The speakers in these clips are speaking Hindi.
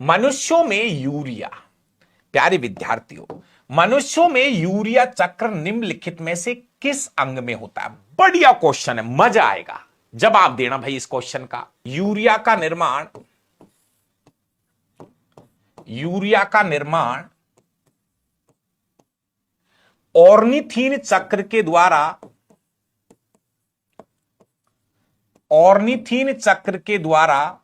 मनुष्यों में यूरिया, प्यारे विद्यार्थियों, मनुष्यों में यूरिया चक्र निम्नलिखित में से किस अंग में होता है? बढ़िया क्वेश्चन है, मजा आएगा जवाब देना भाई इस क्वेश्चन का। यूरिया का निर्माण ऑर्निथीन चक्र के द्वारा, ऑर्निथीन चक्र के द्वारा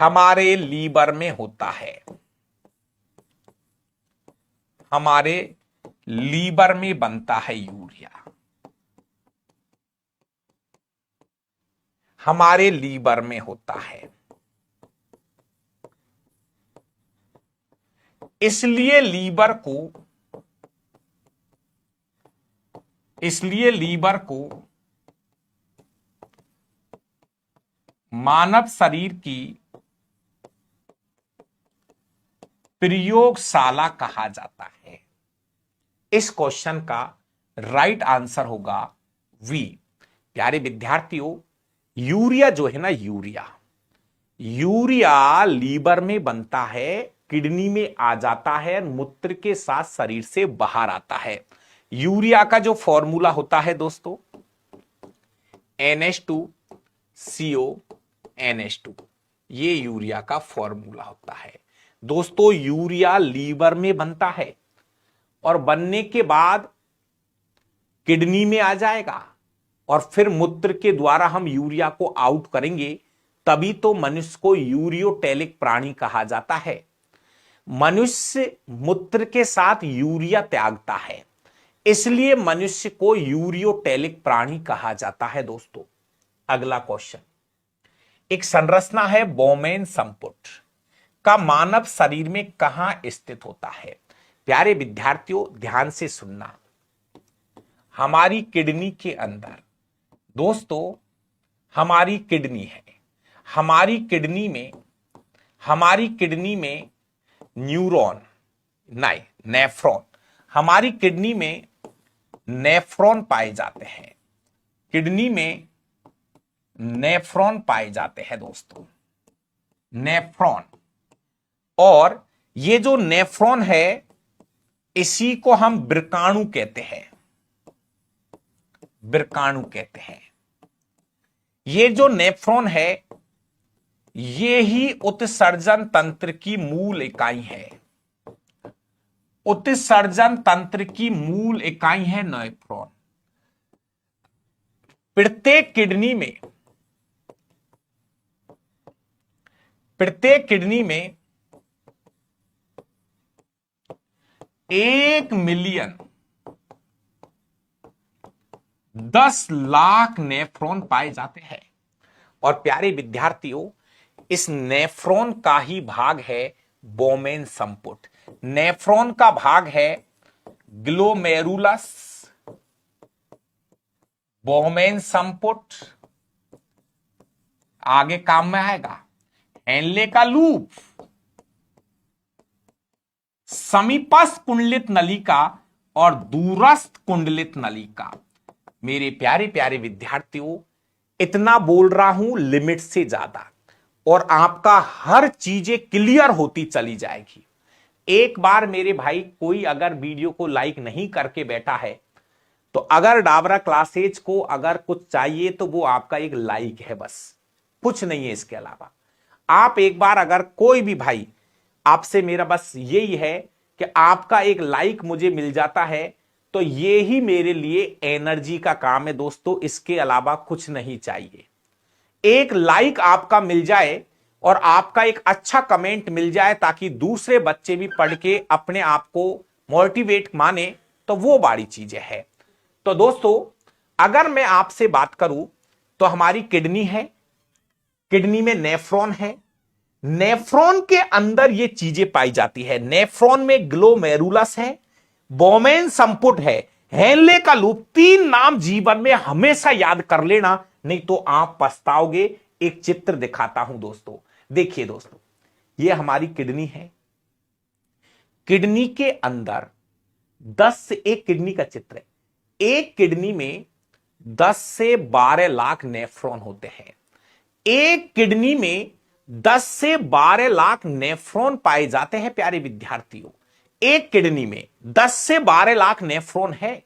हमारे लीवर में होता है। हमारे लीवर में बनता है यूरिया, हमारे लीवर में होता है। इसलिए लीवर को मानव शरीर की प्रयोगशाला कहा जाता है। इस क्वेश्चन का राइट आंसर होगा वी। प्यारे विद्यार्थियों, यूरिया जो है ना, यूरिया लीवर में बनता है, किडनी में आ जाता है, मूत्र के साथ शरीर से बाहर आता है। यूरिया का जो फॉर्मूला होता है दोस्तों, NH2CO NH2, ये यूरिया का फॉर्मूला होता है। दोस्तों यूरिया लीवर में बनता है और बनने के बाद किडनी में आ जाएगा और फिर मूत्र के द्वारा हम यूरिया को आउट करेंगे, तभी तो मनुष्य को यूरियोटेलिक प्राणी कहा जाता है। मनुष्य मूत्र के साथ यूरिया त्यागता है, इसलिए मनुष्य को यूरियोटेलिक प्राणी कहा जाता है। दोस्तों अगला क्वेश्चन, एक संरचना है बोमेन संपुट का मानव शरीर में कहां स्थित होता है? प्यारे विद्यार्थियों ध्यान से सुनना, हमारी किडनी के अंदर दोस्तों हमारी किडनी है, हमारी किडनी में न्यूरॉन नहीं नेफ्रॉन, हमारी किडनी में नेफ्रॉन पाए जाते हैं, किडनी में नेफ्रॉन पाए जाते हैं दोस्तों, नेफ्रॉन। और ये जो नेफ्रॉन है इसी को हम वृकाणु कहते हैं, वृकाणु कहते हैं। ये जो नेफ्रॉन है ये ही उत्सर्जन तंत्र की मूल इकाई है, उत्सर्जन तंत्र की मूल इकाई है नेफ्रॉन। प्रत्येक किडनी में 1 मिलियन 10 लाख नेफ्रॉन पाए जाते हैं। और प्यारे विद्यार्थियों इस नेफ्रॉन का ही भाग है बोमेन संपुट। नेफ्रॉन का भाग है ग्लोमेरुलस, बोमेन संपुट आगे काम में आएगा, हेनले का लूप, समीपस्थ कुंडलित नलिका और दूरस्थ कुंडलित नलिका। मेरे प्यारे प्यारे विद्यार्थियों इतना बोल रहा हूं लिमिट से ज्यादा, और आपका हर चीजें क्लियर होती चली जाएगी। एक बार मेरे भाई कोई अगर वीडियो को लाइक नहीं करके बैठा है तो अगर डाबरा क्लासेज को अगर कुछ चाहिए तो वो आपका एक लाइक है, बस कुछ नहीं है इसके अलावा। आप एक बार अगर कोई भी भाई, आपसे मेरा बस यही है कि आपका एक लाइक मुझे मिल जाता है तो ये ही मेरे लिए एनर्जी का काम है दोस्तों, इसके अलावा कुछ नहीं चाहिए। एक लाइक आपका मिल जाए और आपका एक अच्छा कमेंट मिल जाए ताकि दूसरे बच्चे भी पढ़ के अपने आप को मोटिवेट माने, तो वो बड़ी चीजें है। तो दोस्तों अगर मैं आपसे बात करूं तो हमारी किडनी है, किडनी में नेफ्रॉन है, नेफ्रॉन के अंदर ये चीजें पाई जाती है। नेफ्रॉन में ग्लोमेरुलस है, बोमेन संपुट है, हेनले का लूप। 3 नाम जीवन में हमेशा याद कर लेना, नहीं तो आप पछताओगे। एक चित्र दिखाता हूं दोस्तों, देखिए दोस्तों ये हमारी किडनी है, किडनी के अंदर 10 से एक किडनी का चित्र है। एक किडनी में 10 से 12 लाख नेफ्रॉन होते हैं। एक किडनी में 10 से 12 लाख नेफ्रॉन पाए जाते हैं प्यारे विद्यार्थियों। एक किडनी में 10 से 12 लाख नेफ्रॉन है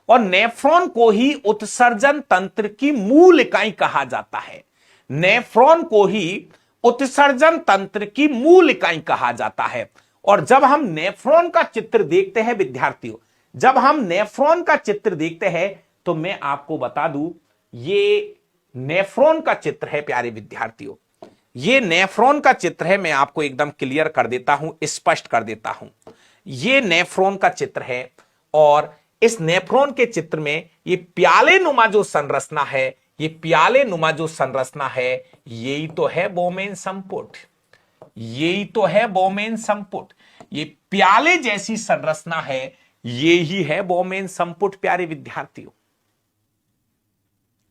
और नेफ्रॉन को ही उत्सर्जन तंत्र की मूल इकाई कहा जाता है। नेफ्रॉन को ही उत्सर्जन तंत्र की मूल इकाई कहा जाता है। और जब हम नेफ्रॉन का चित्र देखते हैं विद्यार्थियों, जब हम नेफ्रॉन का चित्र देखते हैं तो मैं आपको बता दूं, ये नेफ्रॉन का चित्र है प्यारे विद्यार्थियों। ये नेफ्रॉन का चित्र है, मैं आपको एकदम क्लियर कर देता हूं, स्पष्ट कर देता हूं। ये नेफ्रॉन का चित्र है और इस नेफ्रॉन के चित्र में ये प्याले नुमा जो संरचना है, ये प्याले नुमा जो संरचना है, यही तो है बोमेन संपुट। यही तो है बोमेन संपुट। ये प्याले जैसी संरचना है, ये ही है बोमेन संपुट प्यारे विद्यार्थियों।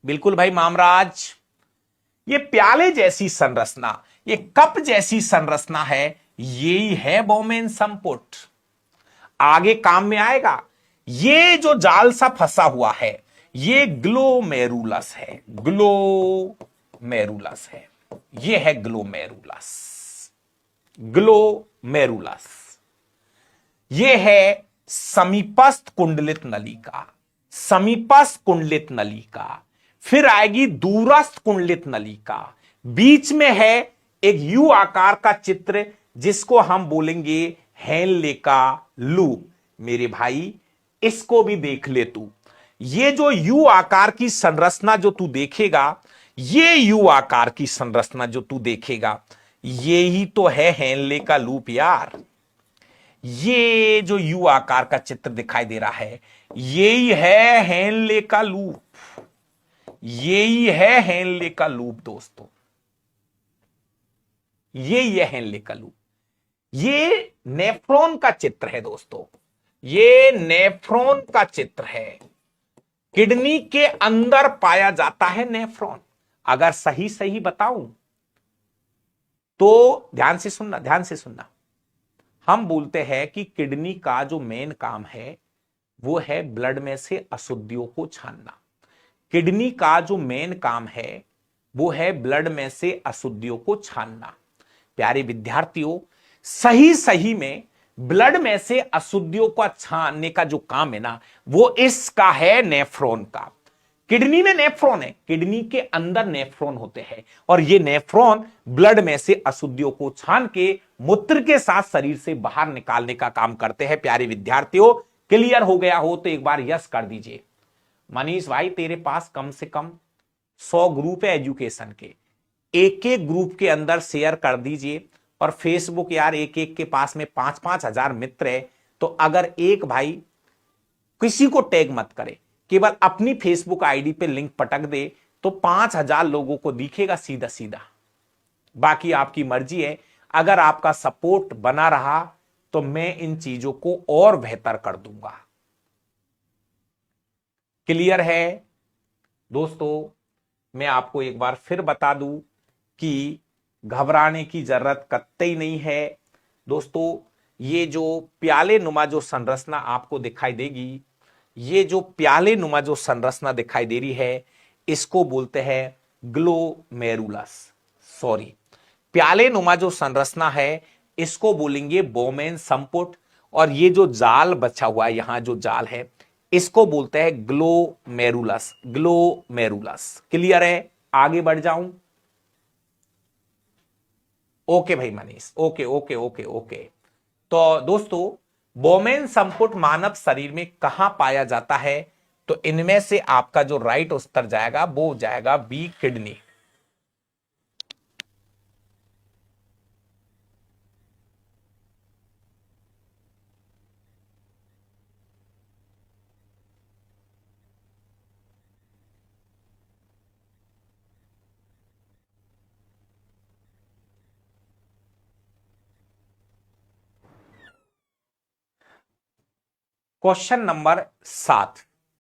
बिल्कुल भाई मामराज, ये प्याले जैसी संरचना, ये कप जैसी संरचना है, यही है बोमेन संपुट। आगे काम में आएगा। ये जो जाल सा फंसा हुआ है, ये ग्लोमेरुलस है। ग्लोमेरुलस है, ये है ग्लोमेरुलस। ग्लोमेरुलस ये है समीपस्थ कुंडलित नलिका। समीपस्थ कुंडलित नलिका, फिर आएगी दूरस्थ कुंडलित नलिका। बीच में है एक यू आकार का चित्र जिसको हम बोलेंगे हेनले का लूप। मेरे भाई इसको भी देख ले तू। ये जो यू आकार की संरचना जो तू देखेगा, ये यू आकार की संरचना जो तू देखेगा, ये ही तो है हेनले का लूप यार। ये जो यू आकार का चित्र दिखाई दे रहा है, यही है हेनले का लूप। यही है हेनले का लूप दोस्तों। यही है हेनले का लूप। ये नेफ्रॉन का चित्र है दोस्तों। ये नेफ्रॉन का चित्र है। किडनी के अंदर पाया जाता है नेफ्रॉन। अगर सही सही बताऊं तो ध्यान से सुनना, ध्यान से सुनना। हम बोलते हैं कि किडनी का जो मेन काम है वो है ब्लड में से अशुद्धियों को छानना। किडनी का जो मेन काम है वो है ब्लड में से अशुद्धियों को छानना। प्यारे विद्यार्थियों, सही सही में ब्लड में से अशुद्धियों को छानने का जो काम है ना, वो इसका है नेफ्रॉन का। किडनी में नेफ्रॉन है, किडनी के अंदर नेफ्रॉन होते हैं और ये नेफ्रॉन ब्लड में से अशुद्धियों को छान के मूत्र के साथ शरीर से बाहर निकालने का काम करते हैं। प्यारे विद्यार्थियों, क्लियर हो गया हो तो एक बार यस कर दीजिए। मनीष भाई, तेरे पास कम से कम 100 ग्रुप है एजुकेशन के, एक एक ग्रुप के अंदर शेयर कर दीजिए। और फेसबुक यार, एक एक के पास में 5-5 हजार मित्र है, तो अगर एक भाई किसी को टैग मत करे, केवल अपनी फेसबुक आईडी पे लिंक पटक दे तो 5,000 लोगों को दिखेगा सीधा सीधा। बाकी आपकी मर्जी है। अगर आपका सपोर्ट बना रहा तो मैं इन चीजों को और बेहतर कर दूंगा। क्लियर है दोस्तों? मैं आपको एक बार फिर बता दूं कि घबराने की जरूरत कतई नहीं है दोस्तों। ये जो प्याले नुमा जो संरचना आपको दिखाई देगी, ये जो प्याले नुमा जो संरचना दिखाई दे रही है, इसको बोलते हैं ग्लोमेरुलस। सॉरी, प्याले नुमा जो संरचना है इसको बोलेंगे बोमेन संपुट। और ये जो जाल बचा हुआ है, यहां जो जाल है, इसको बोलते हैं ग्लोमेरुलस। ग्लोमेरुलस क्लियर है? आगे बढ़ जाऊं? ओके भाई Manish, okay okay okay okay. तो दोस्तों, बोमेन संपुट मानव शरीर में कहां पाया जाता है? तो इनमें से आपका जो राइट उत्तर जाएगा वो जाएगा बी, किडनी। Question number 7,